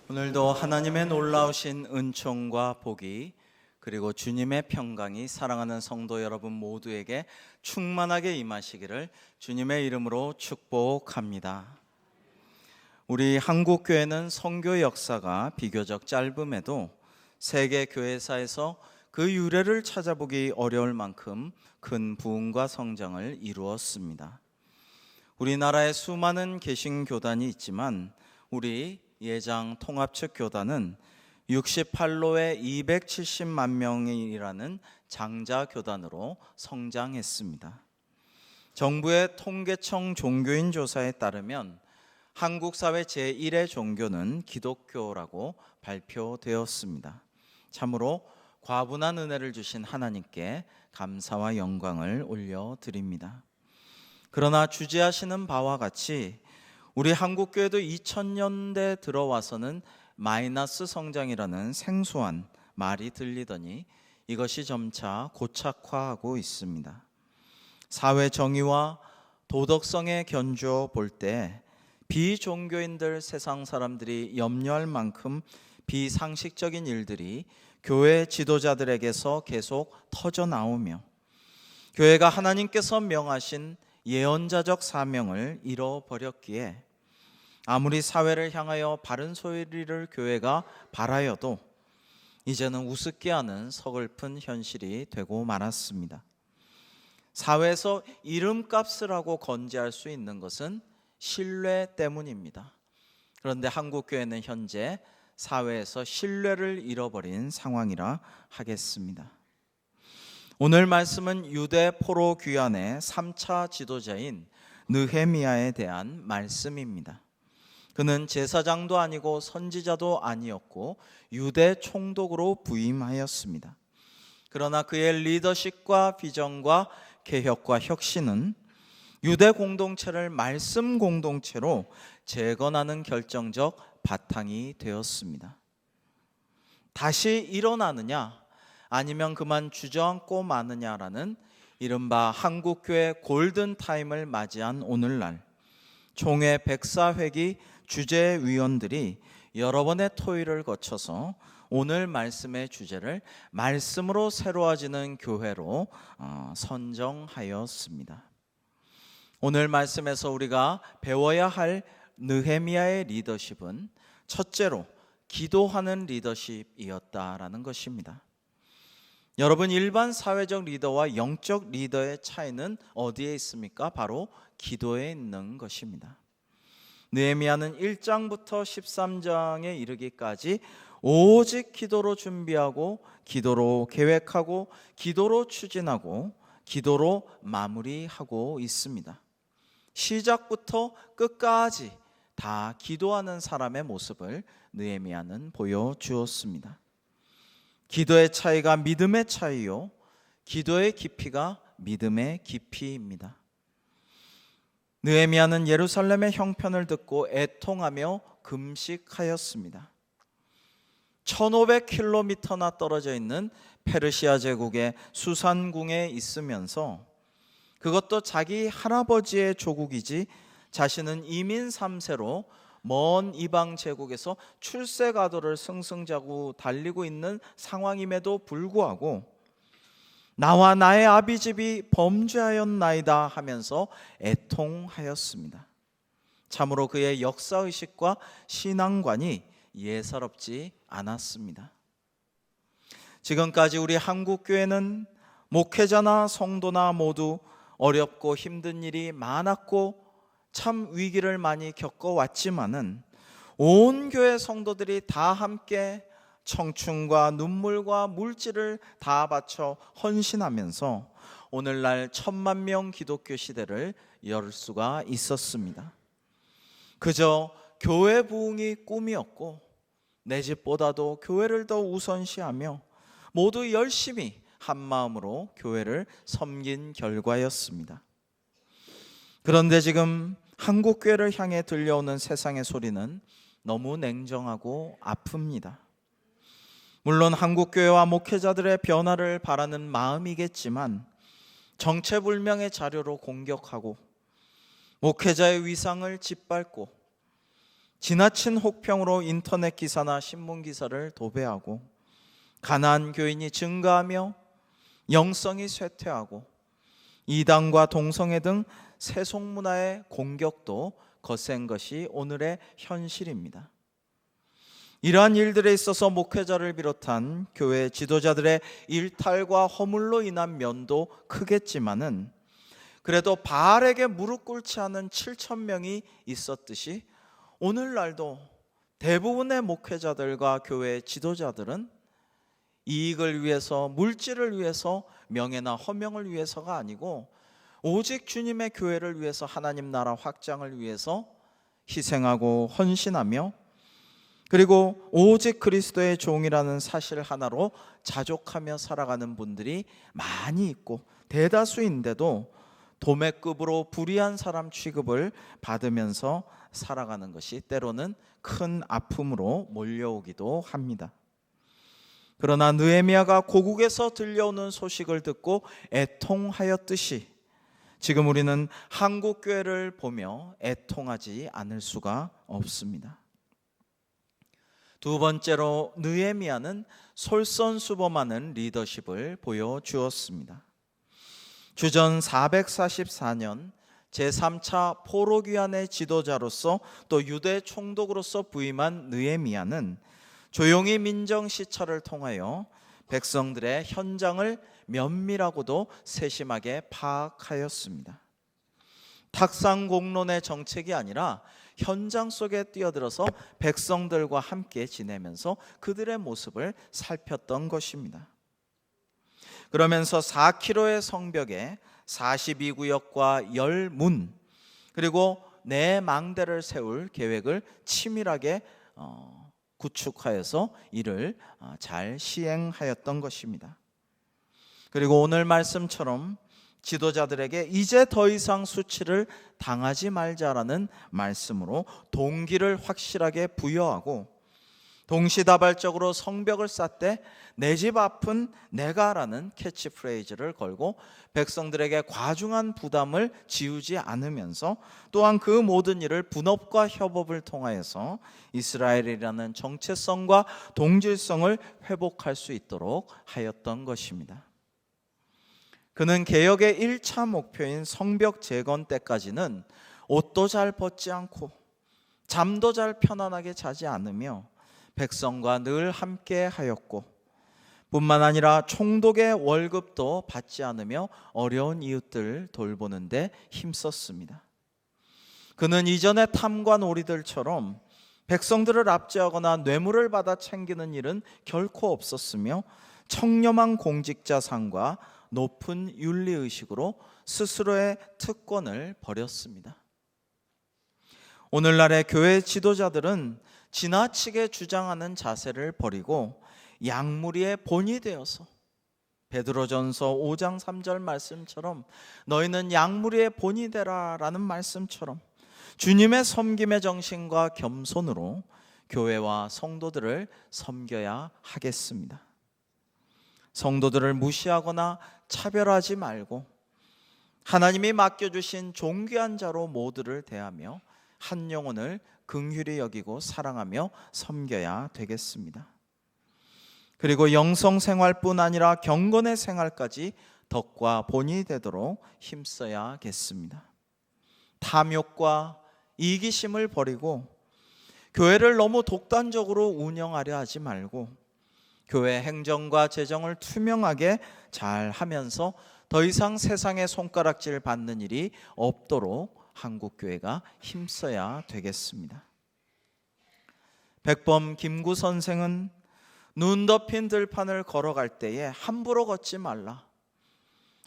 오늘도 하나님의 놀라우신 은총과 복이 그리고 주님의 평강이 사랑하는 성도 여러분 모두에게 충만하게 임하시기를 주님의 이름으로 축복합니다. 우리 한국교회는 선교 역사가 비교적 짧음에도 세계 교회사에서 그 유래를 찾아보기 어려울 만큼 큰 부흥과 성장을 이루었습니다. 우리나라에 수많은 개신교단이 있지만 우리 예장 통합측 교단은 68로에 270만 명이라는 장자 교단으로 성장했습니다. 정부의 통계청 종교인 조사에 따르면 한국 사회 제1의 종교는 기독교라고 발표되었습니다. 참으로 과분한 은혜를 주신 하나님께 감사와 영광을 올려드립니다. 그러나 주지하시는 바와 같이 우리 한국교회도 2000년대 들어와서는 마이너스 성장이라는 생소한 말이 들리더니 이것이 점차 고착화하고 있습니다. 사회 정의와 도덕성에 견주어 볼 때 비종교인들 세상 사람들이 염려할 만큼 비상식적인 일들이 교회 지도자들에게서 계속 터져 나오며 교회가 하나님께서 명하신 예언자적 사명을 잃어버렸기에 아무리 사회를 향하여 바른 소리를 교회가 바라여도 이제는 우습게 하는 서글픈 현실이 되고 말았습니다. 사회에서 이름값을 하고 건재할 수 있는 것은 신뢰 때문입니다. 그런데 한국교회는 현재 사회에서 신뢰를 잃어버린 상황이라 하겠습니다. 오늘 말씀은 유대 포로 귀환의 3차 지도자인 느헤미야에 대한 말씀입니다. 그는 제사장도 아니고 선지자도 아니었고 유대 총독으로 부임하였습니다. 그러나 그의 리더십과 비전과 개혁과 혁신은 유대 공동체를 말씀 공동체로 재건하는 결정적 바탕이 되었습니다. 다시 일어나느냐 아니면 그만 주저앉고 마느냐라는 이른바 한국교회 골든타임을 맞이한 오늘날 총회 백사회기 주재위원들이 여러 번의 토의를 거쳐서 오늘 말씀의 주제를 말씀으로 새로워지는 교회로 선정하였습니다. 오늘 말씀에서 우리가 배워야 할 느헤미야의 리더십은 첫째로 기도하는 리더십이었다라는 것입니다. 여러분, 일반 사회적 리더와 영적 리더의 차이는 어디에 있습니까? 바로 기도에 있는 것입니다. 느헤미야는 1장부터 13장에 이르기까지 오직 기도로 준비하고 기도로 계획하고 기도로 추진하고 기도로 마무리하고 있습니다. 시작부터 끝까지 다 기도하는 사람의 모습을 느헤미야는 보여주었습니다. 기도의 차이가 믿음의 차이요, 기도의 깊이가 믿음의 깊이입니다. 느헤미야는 예루살렘의 형편을 듣고 애통하며 금식하였습니다. 1500km나 떨어져 있는 페르시아 제국의 수산궁에 있으면서 그것도 자기 할아버지의 조국이지 자신은 이민 3세로 먼 이방 제국에서 출세가도를 승승자구 달리고 있는 상황임에도 불구하고 나와 나의 아비집이 범죄하였나이다 하면서 애통하였습니다. 참으로 그의 역사의식과 신앙관이 예사롭지 않았습니다. 지금까지 우리 한국교회는 목회자나 성도나 모두 어렵고 힘든 일이 많았고 참 위기를 많이 겪어왔지만은 온 교회 성도들이 다 함께 청춘과 눈물과 물질을 다 바쳐 헌신하면서 오늘날 1000만 명 기독교 시대를 열 수가 있었습니다. 그저 교회 부흥이 꿈이었고 내 집보다도 교회를 더 우선시하며 모두 열심히 한 마음으로 교회를 섬긴 결과였습니다. 그런데 지금 한국교회를 향해 들려오는 세상의 소리는 너무 냉정하고 아픕니다. 물론 한국교회와 목회자들의 변화를 바라는 마음이겠지만 정체불명의 자료로 공격하고 목회자의 위상을 짓밟고 지나친 혹평으로 인터넷 기사나 신문 기사를 도배하고 가난한 교인이 증가하며 영성이 쇠퇴하고 이단과 동성애 등 세속문화의 공격도 거센 것이 오늘의 현실입니다. 이러한 일들에 있어서 목회자를 비롯한 교회 지도자들의 일탈과 허물로 인한 면도 크겠지만은 그래도 바알에게 무릎 꿇지 않은 7천 명이 있었듯이 오늘날도 대부분의 목회자들과 교회 지도자들은 이익을 위해서, 물질을 위해서, 명예나 허명을 위해서가 아니고 오직 주님의 교회를 위해서, 하나님 나라 확장을 위해서 희생하고 헌신하며 그리고 오직 그리스도의 종이라는 사실 하나로 자족하며 살아가는 분들이 많이 있고 대다수인데도 도매급으로 불의한 사람 취급을 받으면서 살아가는 것이 때로는 큰 아픔으로 몰려오기도 합니다. 그러나 느헤미야가 고국에서 들려오는 소식을 듣고 애통하였듯이 지금 우리는 한국 교회를 보며 애통하지 않을 수가 없습니다. 두 번째로 느헤미야는 솔선수범하는 리더십을 보여주었습니다. 주전 444년 제3차 포로귀환의 지도자로서 또 유대 총독으로서 부임한 느헤미야는 조용히 민정시찰을 통하여 백성들의 현장을 면밀하고도 세심하게 파악하였습니다. 탁상공론의 정책이 아니라 현장 속에 뛰어들어서 백성들과 함께 지내면서 그들의 모습을 살폈던 것입니다. 그러면서 4km의 성벽에 42구역과 10문 그리고 4망대를 세울 계획을 치밀하게 구축하여서 이를 잘 시행하였던 것입니다. 그리고 오늘 말씀처럼 지도자들에게 이제 더 이상 수치를 당하지 말자라는 말씀으로 동기를 확실하게 부여하고 동시다발적으로 성벽을 쌓되 내 집 앞은 내가라는 캐치프레이즈를 걸고 백성들에게 과중한 부담을 지우지 않으면서 또한 그 모든 일을 분업과 협업을 통하여서 이스라엘이라는 정체성과 동질성을 회복할 수 있도록 하였던 것입니다. 그는 개혁의 1차 목표인 성벽 재건 때까지는 옷도 잘 벗지 않고 잠도 잘 편안하게 자지 않으며 백성과 늘 함께 하였고 뿐만 아니라 총독의 월급도 받지 않으며 어려운 이웃들 돌보는 데 힘썼습니다. 그는 이전의 탐관 오리들처럼 백성들을 압제하거나 뇌물을 받아 챙기는 일은 결코 없었으며 청렴한 공직자상과 높은 윤리의식으로 스스로의 특권을 버렸습니다. 오늘날의 교회 지도자들은 지나치게 주장하는 자세를 버리고 양무리의 본이 되어서 베드로전서 5장 3절 말씀처럼 너희는 양무리의 본이 되라 라는 말씀처럼 주님의 섬김의 정신과 겸손으로 교회와 성도들을 섬겨야 하겠습니다. 성도들을 무시하거나 차별하지 말고 하나님이 맡겨주신 존귀한 자로 모두를 대하며 한 영혼을 긍휼히 여기고 사랑하며 섬겨야 되겠습니다. 그리고 영성생활뿐 아니라 경건의 생활까지 덕과 본이 되도록 힘써야겠습니다. 탐욕과 이기심을 버리고 교회를 너무 독단적으로 운영하려 하지 말고 교회 행정과 재정을 투명하게 잘 하면서 더 이상 세상의 손가락질 받는 일이 없도록 한국교회가 힘써야 되겠습니다. 백범 김구 선생은 눈 덮인 들판을 걸어갈 때에 함부로 걷지 말라.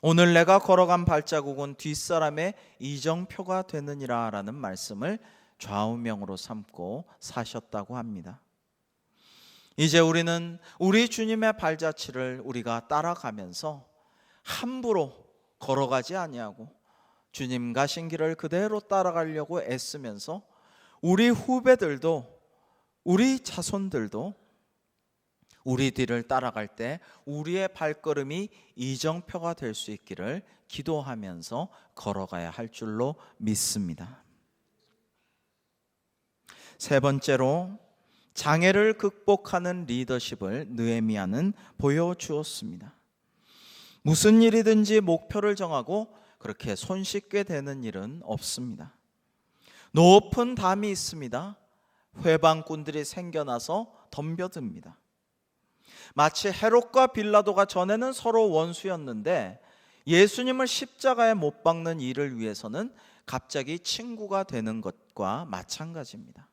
오늘 내가 걸어간 발자국은 뒷사람의 이정표가 되느니라 라는 말씀을 좌우명으로 삼고 사셨다고 합니다. 이제 우리는 우리 주님의 발자취를 우리가 따라가면서 함부로 걸어가지 아니하고 주님 가신 길을 그대로 따라가려고 애쓰면서 우리 후배들도 우리 자손들도 우리 뒤를 따라갈 때 우리의 발걸음이 이정표가 될 수 있기를 기도하면서 걸어가야 할 줄로 믿습니다. 세 번째로 장애를 극복하는 리더십을 느헤미야는 보여주었습니다. 무슨 일이든지 목표를 정하고 그렇게 손쉽게 되는 일은 없습니다. 높은 담이 있습니다. 회방꾼들이 생겨나서 덤벼듭니다. 마치 헤롯과 빌라도가 전에는 서로 원수였는데 예수님을 십자가에 못 박는 일을 위해서는 갑자기 친구가 되는 것과 마찬가지입니다.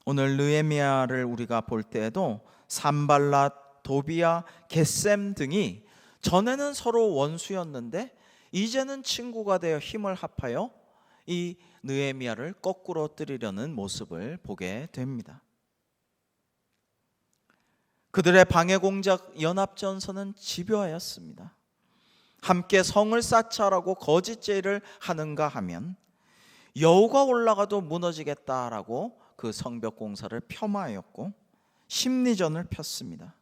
오늘 느헤미야를 우리가 볼 때에도 산발랏, 도비야, 겟셈 등이 전에는 서로 원수였는데 이제는 친구가 되어 힘을 합하여 이 느헤미야를 거꾸로 뜨리려는 모습을 보게 됩니다. 그들의 방해 공작 연합전선은 집요하였습니다. 함께 성을 쌓자라고 거짓 제의를 하는가 하면 여우가 올라가도 무너지겠다라고 그 성벽 공사를 폄하하였고 심리전을 폈습니다.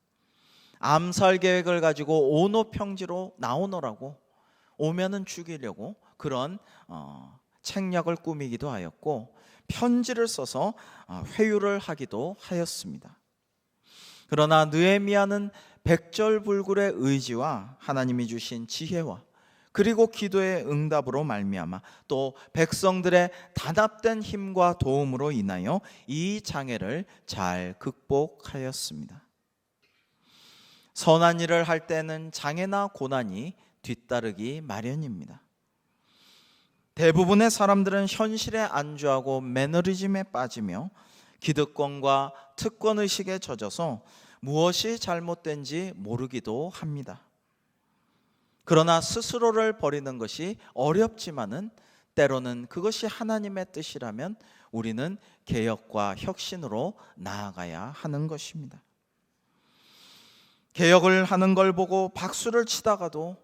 암살 계획을 가지고 오노평지로 나오너라고 오면은 죽이려고 그런 책략을 꾸미기도 하였고 편지를 써서 회유를 하기도 하였습니다. 그러나 느헤미야는 백절불굴의 의지와 하나님이 주신 지혜와 그리고 기도의 응답으로 말미암아 또 백성들의 단합된 힘과 도움으로 인하여 이 장애를 잘 극복하였습니다. 선한 일을 할 때는 장애나 고난이 뒤따르기 마련입니다. 대부분의 사람들은 현실에 안주하고 매너리즘에 빠지며 기득권과 특권의식에 젖어서 무엇이 잘못된지 모르기도 합니다. 그러나 스스로를 버리는 것이 어렵지만은 때로는 그것이 하나님의 뜻이라면 우리는 개혁과 혁신으로 나아가야 하는 것입니다. 개혁을 하는 걸 보고 박수를 치다가도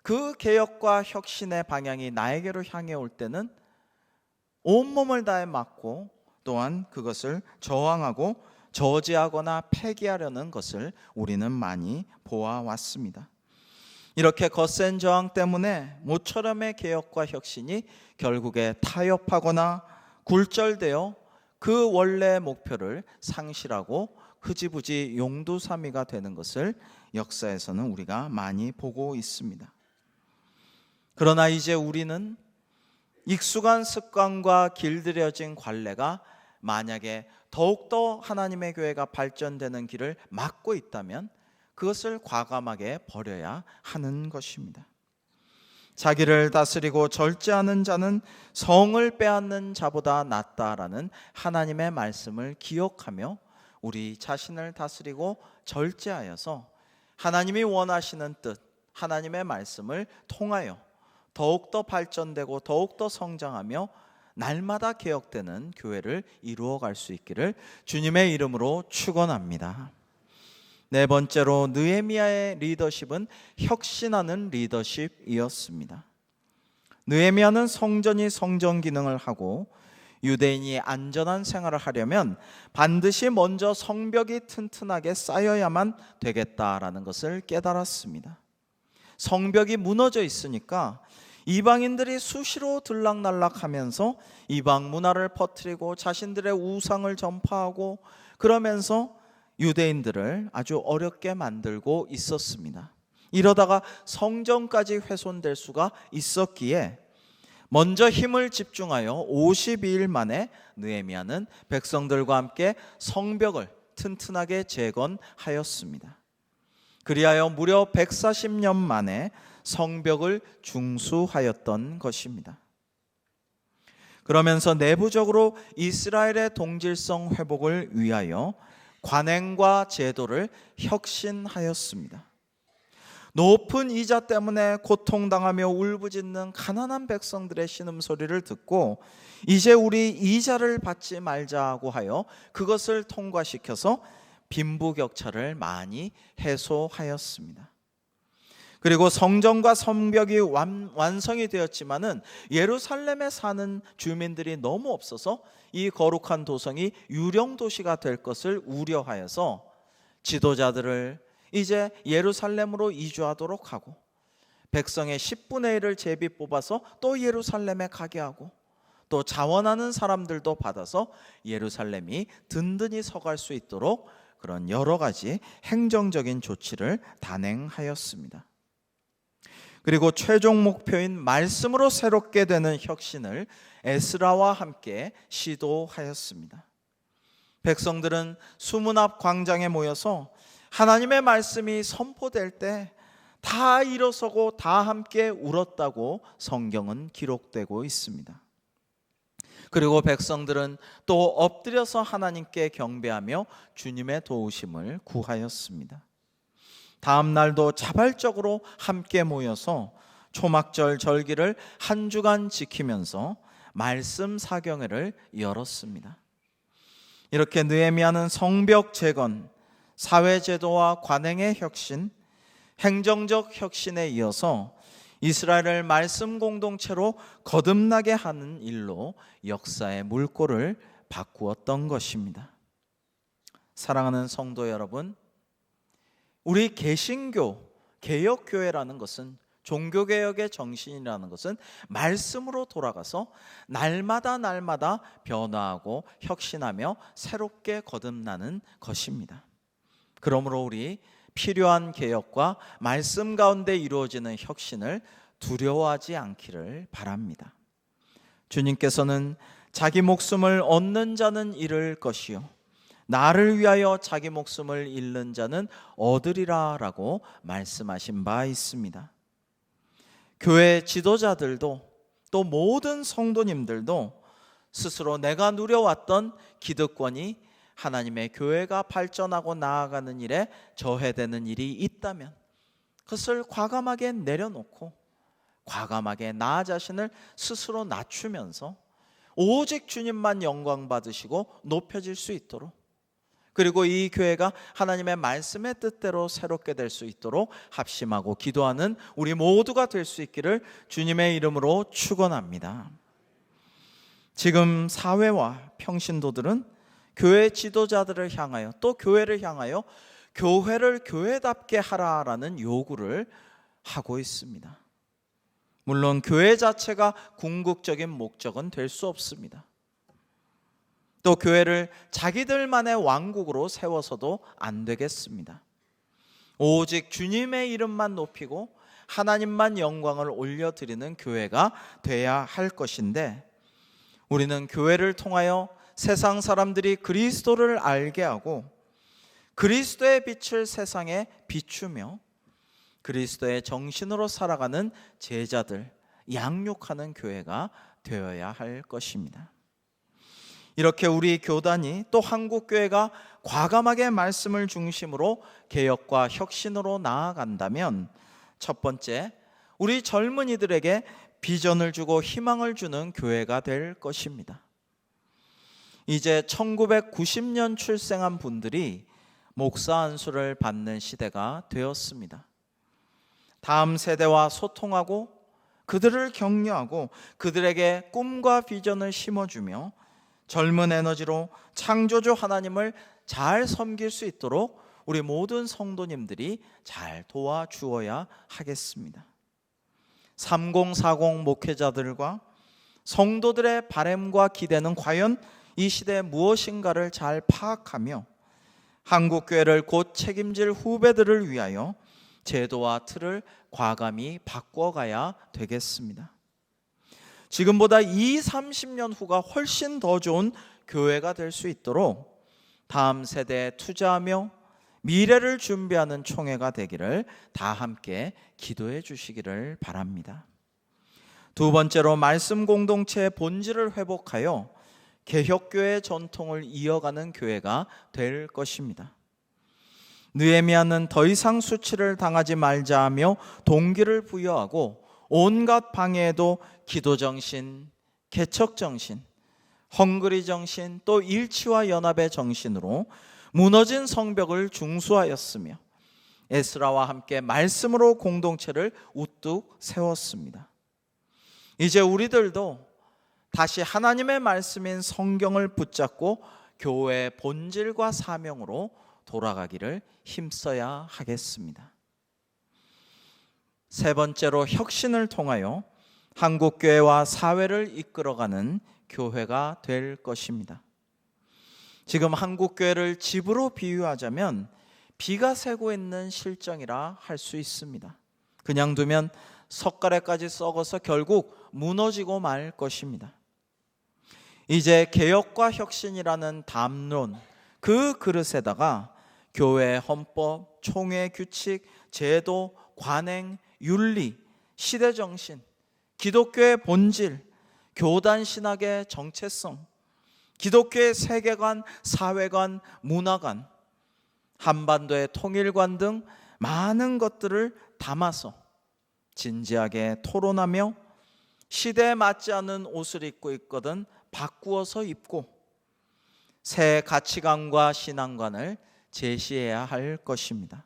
그 개혁과 혁신의 방향이 나에게로 향해 올 때는 온몸을 다해 막고 또한 그것을 저항하고 저지하거나 폐기하려는 것을 우리는 많이 보아왔습니다. 이렇게 거센 저항 때문에 모처럼의 개혁과 혁신이 결국에 타협하거나 굴절되어 그 원래의 목표를 상실하고 흐지부지 용두사미가 되는 것을 역사에서는 우리가 많이 보고 있습니다. 그러나 이제 우리는 익숙한 습관과 길들여진 관례가 만약에 더욱더 하나님의 교회가 발전되는 길을 막고 있다면 그것을 과감하게 버려야 하는 것입니다. 자기를 다스리고 절제하는 자는 성을 빼앗는 자보다 낫다라는 하나님의 말씀을 기억하며 우리 자신을 다스리고 절제하여서 하나님이 원하시는 뜻, 하나님의 말씀을 통하여 더욱더 발전되고 더욱더 성장하며 날마다 개혁되는 교회를 이루어갈 수 있기를 주님의 이름으로 축원합니다. 네 번째로 느헤미야의 리더십은 혁신하는 리더십이었습니다. 느헤미야는 성전이 성전 기능을 하고 유대인이 안전한 생활을 하려면 반드시 먼저 성벽이 튼튼하게 쌓여야만 되겠다라는 것을 깨달았습니다. 성벽이 무너져 있으니까 이방인들이 수시로 들락날락하면서 이방 문화를 퍼뜨리고 자신들의 우상을 전파하고 그러면서 유대인들을 아주 어렵게 만들고 있었습니다. 이러다가 성전까지 훼손될 수가 있었기에 먼저 힘을 집중하여 52일 만에 느헤미야는 백성들과 함께 성벽을 튼튼하게 재건하였습니다. 그리하여 무려 140년 만에 성벽을 중수하였던 것입니다. 그러면서 내부적으로 이스라엘의 동질성 회복을 위하여 관행과 제도를 혁신하였습니다. 높은 이자 때문에 고통당하며 울부짖는 가난한 백성들의 신음소리를 듣고 이제 우리 이자를 받지 말자고 하여 그것을 통과시켜서 빈부격차를 많이 해소하였습니다. 그리고 성전과 성벽이 완성이 되었지만은 예루살렘에 사는 주민들이 너무 없어서 이 거룩한 도성이 유령 도시가 될 것을 우려하여서 지도자들을 이제 예루살렘으로 이주하도록 하고 백성의 10분의 1을 제비 뽑아서 또 예루살렘에 가게 하고 또 자원하는 사람들도 받아서 예루살렘이 든든히 서갈 수 있도록 그런 여러 가지 행정적인 조치를 단행하였습니다. 그리고 최종 목표인 말씀으로 새롭게 되는 혁신을 에스라와 함께 시도하였습니다. 백성들은 수문 앞 광장에 모여서 하나님의 말씀이 선포될 때 다 일어서고 다 함께 울었다고 성경은 기록되고 있습니다. 그리고 백성들은 또 엎드려서 하나님께 경배하며 주님의 도우심을 구하였습니다. 다음 날도 자발적으로 함께 모여서 초막절 절기를 한 주간 지키면서 말씀 사경회를 열었습니다. 이렇게 느헤미야는 성벽 재건, 사회제도와 관행의 혁신, 행정적 혁신에 이어서 이스라엘을 말씀 공동체로 거듭나게 하는 일로 역사의 물꼬를 바꾸었던 것입니다. 사랑하는 성도 여러분, 우리 개신교, 개혁교회라는 것은, 종교개혁의 정신이라는 것은 말씀으로 돌아가서 날마다 변화하고 혁신하며 새롭게 거듭나는 것입니다. 그러므로 우리 필요한 개혁과 말씀 가운데 이루어지는 혁신을 두려워하지 않기를 바랍니다. 주님께서는 자기 목숨을 얻는 자는 잃을 것이요 나를 위하여 자기 목숨을 잃는 자는 얻으리라 라고 말씀하신 바 있습니다. 교회 지도자들도 또 모든 성도님들도 스스로 내가 누려왔던 기득권이 하나님의 교회가 발전하고 나아가는 일에 저해되는 일이 있다면 그것을 과감하게 내려놓고 과감하게 나 자신을 스스로 낮추면서 오직 주님만 영광 받으시고 높여질 수 있도록, 그리고 이 교회가 하나님의 말씀의 뜻대로 새롭게 될 수 있도록 합심하고 기도하는 우리 모두가 될 수 있기를 주님의 이름으로 축원합니다. 지금 사회와 평신도들은 교회 지도자들을 향하여 또 교회를 향하여 교회를 교회답게 하라라는 요구를 하고 있습니다. 물론 교회 자체가 궁극적인 목적은 될 수 없습니다. 또 교회를 자기들만의 왕국으로 세워서도 안 되겠습니다. 오직 주님의 이름만 높이고 하나님만 영광을 올려드리는 교회가 돼야 할 것인데, 우리는 교회를 통하여 세상 사람들이 그리스도를 알게 하고 그리스도의 빛을 세상에 비추며 그리스도의 정신으로 살아가는 제자들, 양육하는 교회가 되어야 할 것입니다. 이렇게 우리 교단이 또 한국교회가 과감하게 말씀을 중심으로 개혁과 혁신으로 나아간다면, 첫 번째, 우리 젊은이들에게 비전을 주고 희망을 주는 교회가 될 것입니다. 이제 1990년 출생한 분들이 목사 안수를 받는 시대가 되었습니다. 다음 세대와 소통하고 그들을 격려하고 그들에게 꿈과 비전을 심어주며 젊은 에너지로 창조주 하나님을 잘 섬길 수 있도록 우리 모든 성도님들이 잘 도와주어야 하겠습니다. 3040 목회자들과 성도들의 바램과 기대는 과연 이 시대에 무엇인가를 잘 파악하며 한국교회를 곧 책임질 후배들을 위하여 제도와 틀을 과감히 바꿔가야 되겠습니다. 지금보다 30년 후가 훨씬 더 좋은 교회가 될 수 있도록 다음 세대에 투자하며 미래를 준비하는 총회가 되기를 다 함께 기도해 주시기를 바랍니다. 두 번째로, 말씀 공동체의 본질을 회복하여 개혁교회의 전통을 이어가는 교회가 될 것입니다. 느헤미야는 더 이상 수치를 당하지 말자 하며 동기를 부여하고 온갖 방해에도 기도정신, 개척정신, 헝그리 정신, 또 일치와 연합의 정신으로 무너진 성벽을 중수하였으며 에스라와 함께 말씀으로 공동체를 우뚝 세웠습니다. 이제 우리들도 다시 하나님의 말씀인 성경을 붙잡고 교회의 본질과 사명으로 돌아가기를 힘써야 하겠습니다. 세 번째로, 혁신을 통하여 한국교회와 사회를 이끌어가는 교회가 될 것입니다. 지금 한국교회를 집으로 비유하자면 비가 새고 있는 실정이라 할 수 있습니다. 그냥 두면 석가래까지 썩어서 결국 무너지고 말 것입니다. 이제 개혁과 혁신이라는 담론, 그 그릇에다가 교회 헌법, 총회 규칙, 제도, 관행, 윤리, 시대정신, 기독교의 본질, 교단 신학의 정체성, 기독교의 세계관, 사회관, 문화관, 한반도의 통일관 등 많은 것들을 담아서 진지하게 토론하며 시대에 맞지 않는 옷을 입고 있거든 바꾸어서 입고 새 가치관과 신앙관을 제시해야 할 것입니다.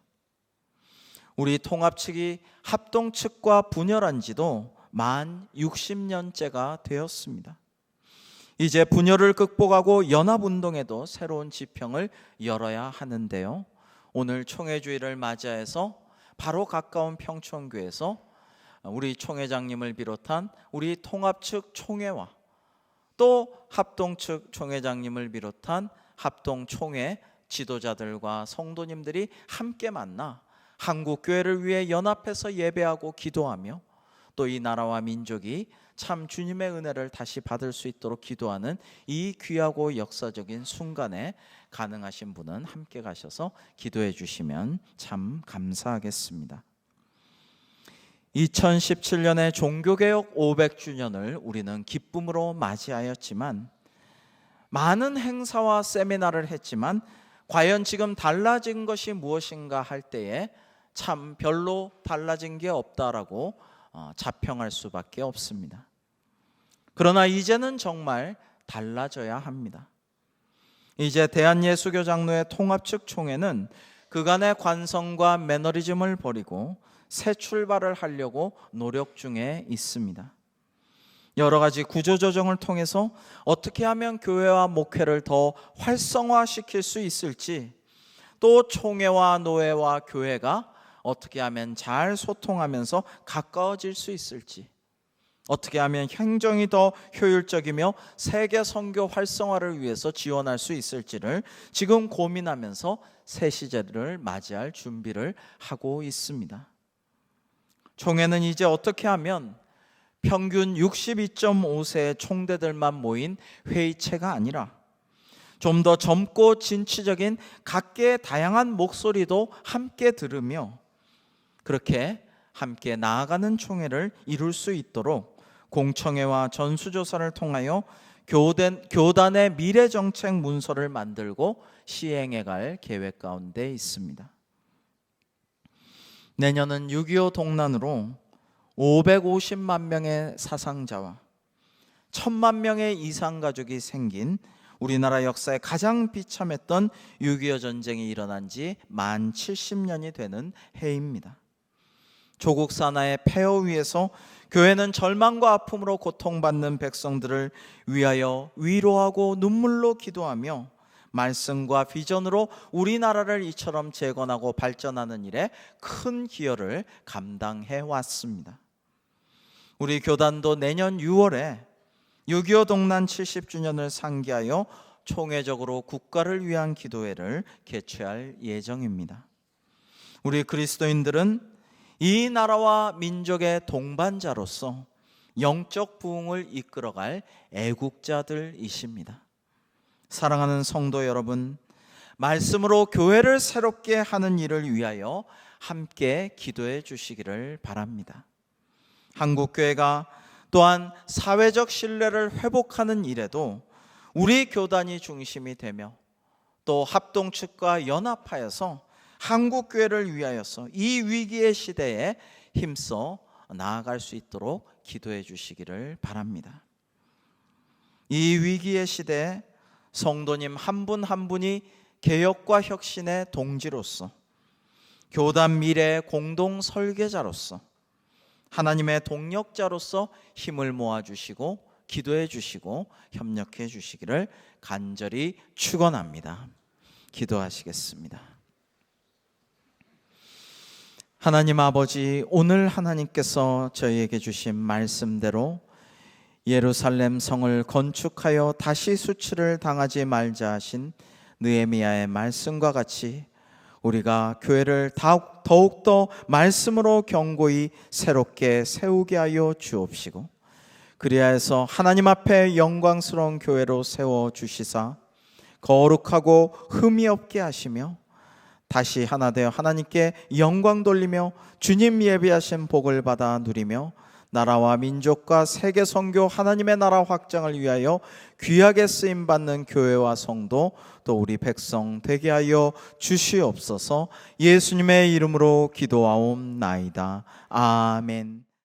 우리 통합 측이 합동 측과 분열한 지도 만 60년째가 되었습니다. 이제 분열을 극복하고 연합운동에도 새로운 지평을 열어야 하는데요. 오늘 총회주의를 맞이해서 바로 가까운 평촌교회에서 우리 총회장님을 비롯한 우리 통합 측 총회와 또 합동 측 총회장님을 비롯한 합동 총회 지도자들과 성도님들이 함께 만나 한국교회를 위해 연합해서 예배하고 기도하며 또 이 나라와 민족이 참 주님의 은혜를 다시 받을 수 있도록 기도하는 이 귀하고 역사적인 순간에 가능하신 분은 함께 가셔서 기도해 주시면 참 감사하겠습니다. 2017년의 종교개혁 500주년을 우리는 기쁨으로 맞이하였지만 많은 행사와 세미나를 했지만 과연 지금 달라진 것이 무엇인가 할 때에 참 별로 달라진 게 없다라고 자평할 수밖에 없습니다. 그러나 이제는 정말 달라져야 합니다. 이제 대한예수교 장로회 통합 측 총회는 그간의 관성과 매너리즘을 버리고 새 출발을 하려고 노력 중에 있습니다. 여러 가지 구조조정을 통해서 어떻게 하면 교회와 목회를 더 활성화시킬 수 있을지, 또 총회와 노회와 교회가 어떻게 하면 잘 소통하면서 가까워질 수 있을지, 어떻게 하면 행정이 더 효율적이며 세계 선교 활성화를 위해서 지원할 수 있을지를 지금 고민하면서 새 시대를 맞이할 준비를 하고 있습니다. 총회는 이제 어떻게 하면 평균 62.5세의 총대들만 모인 회의체가 아니라 좀 더 젊고 진취적인 각계의 다양한 목소리도 함께 들으며 그렇게 함께 나아가는 총회를 이룰 수 있도록 공청회와 전수조사를 통하여 교단의 미래정책 문서를 만들고 시행해 갈 계획 가운데 있습니다. 내년은 6.25 동란으로 550만 명의 사상자와 1000만 명의 이산가족이 생긴 우리나라 역사에 가장 비참했던 6.25 전쟁이 일어난 지 만 70년이 되는 해입니다. 조국 산하의 폐허 위에서 교회는 절망과 아픔으로 고통받는 백성들을 위하여 위로하고 눈물로 기도하며 말씀과 비전으로 우리나라를 이처럼 재건하고 발전하는 일에 큰 기여를 감당해 왔습니다. 우리 교단도 내년 6월에 6.25 동란 70주년을 상기하여 총회적으로 국가를 위한 기도회를 개최할 예정입니다. 우리 그리스도인들은 이 나라와 민족의 동반자로서 영적 부흥을 이끌어갈 애국자들이십니다. 사랑하는 성도 여러분, 말씀으로 교회를 새롭게 하는 일을 위하여 함께 기도해 주시기를 바랍니다. 한국교회가 또한 사회적 신뢰를 회복하는 일에도 우리 교단이 중심이 되며 또 합동 측과 연합하여서 한국교회를 위하여서 이 위기의 시대에 힘써 나아갈 수 있도록 기도해 주시기를 바랍니다. 이 위기의 시대에 성도님 한 분 한 분이 개혁과 혁신의 동지로서, 교단 미래의 공동 설계자로서, 하나님의 동력자로서 힘을 모아주시고 기도해 주시고 협력해 주시기를 간절히 축원합니다. 기도하시겠습니다. 하나님 아버지, 오늘 하나님께서 저희에게 주신 말씀대로 예루살렘 성을 건축하여 다시 수치를 당하지 말자 하신 느헤미야의 말씀과 같이 우리가 교회를 더욱더 말씀으로 견고히 새롭게 세우게 하여 주옵시고, 그리하여서 하나님 앞에 영광스러운 교회로 세워주시사 거룩하고 흠이 없게 하시며 다시 하나 되어 하나님께 영광 돌리며 주님 예비하신 복을 받아 누리며 나라와 민족과 세계 선교 하나님의 나라 확장을 위하여 귀하게 쓰임받는 교회와 성도 또 우리 백성 되게 하여 주시옵소서. 예수님의 이름으로 기도하옵나이다. 아멘.